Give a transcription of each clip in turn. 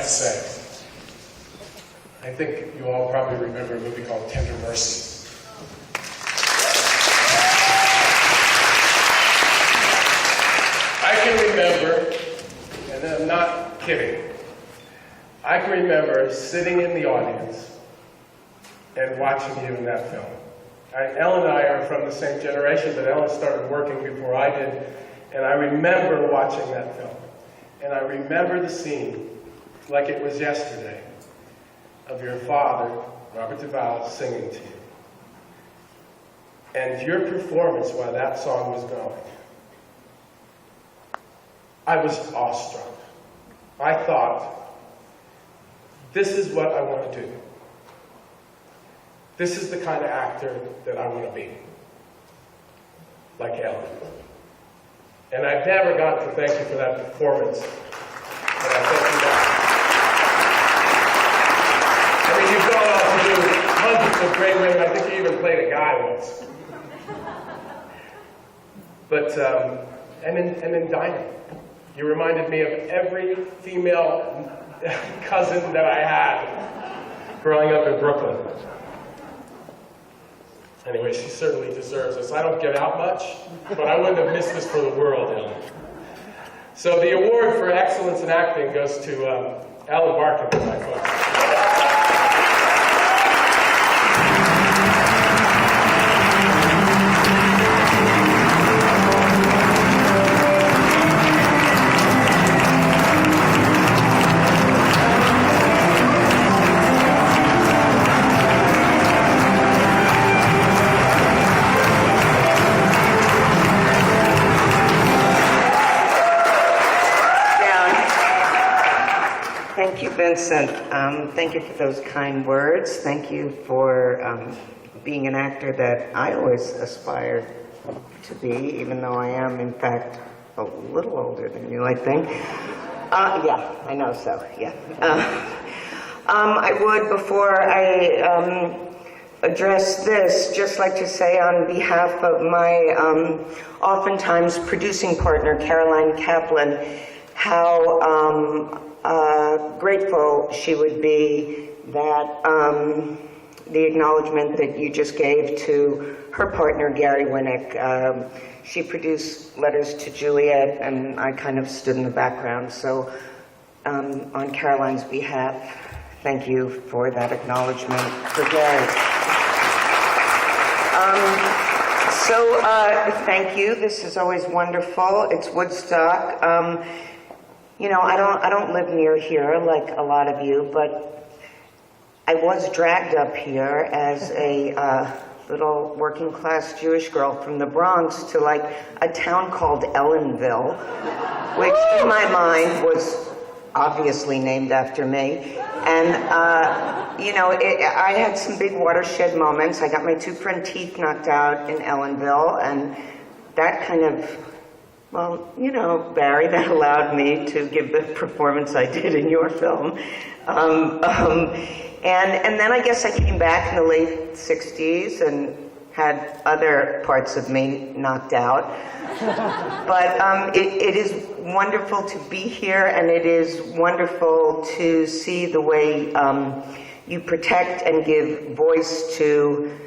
to say. I think you all probably remember a movie called Tender Mercies. I can remember, and I'm not kidding, I can remember sitting in the audience and watching you in that film. Ellen and I are from the same generation, but Ellen started working before I did, and I remember watching that film. And I remember the scene like it was yesterday of your father, Robert Duvall, singing to you. And your performance while that song was going. I was awestruck. I thought, this is what I want to do. This is the kind of actor that I want to be. Like Ellen. And I've never gotten to thank you for that performance. But I thank you now. I mean, you've gone on to do hundreds of great women. I think you even played a guy once. But, and in Dinah, you reminded me of every female cousin that I had growing up in Brooklyn. Anyway, she certainly deserves this. I don't get out much, but I wouldn't have missed this for the world, Ellen. So the award for excellence in acting goes to Ellen Barkin, my folks. Thank you, Vincent. Thank you for those kind words. Thank you for being an actor that I always aspired to be, even though I am, in fact, a little older than you, I think. Yeah, I know so, yeah. I would, before I address this, just like to say on behalf of my oftentimes producing partner, Caroline Kaplan, how grateful she would be that the acknowledgement that you just gave to her partner, Gary Winnick. She produced Letters to Juliet, and I kind of stood in the background. So on Caroline's behalf, thank you for that acknowledgement for Gary. Thank you. This is always wonderful. It's Woodstock. You know, I don't live near here like a lot of you, but I was dragged up here as a little working class Jewish girl from the Bronx to like a town called Ellenville, which in my mind was obviously named after me. And, you know, I had some big watershed moments. I got my 2 front teeth knocked out in Ellenville, and that kind of, well, you know, Barry, that allowed me to give the performance I did in your film. And then I guess I came back in the late 60s and had other parts of me knocked out. But it is wonderful to be here, and it is wonderful to see the way you protect and give voice to,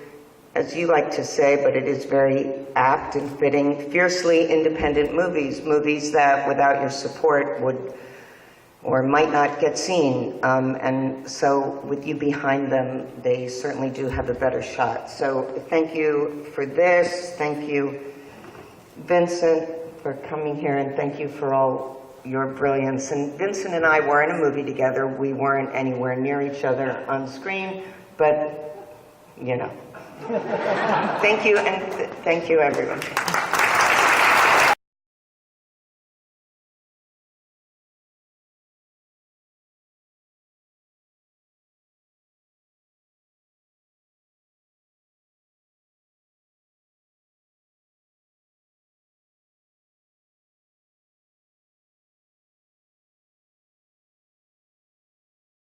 as you like to say, but it is very apt and fitting, fiercely independent movies that without your support would or might not get seen. And so with you behind them, they certainly do have a better shot. So thank you for this. Thank you, Vincent, for coming here, and thank you for all your brilliance. And Vincent and I were in a movie together. We weren't anywhere near each other on screen, but, you know. Thank you, and thank you, everyone.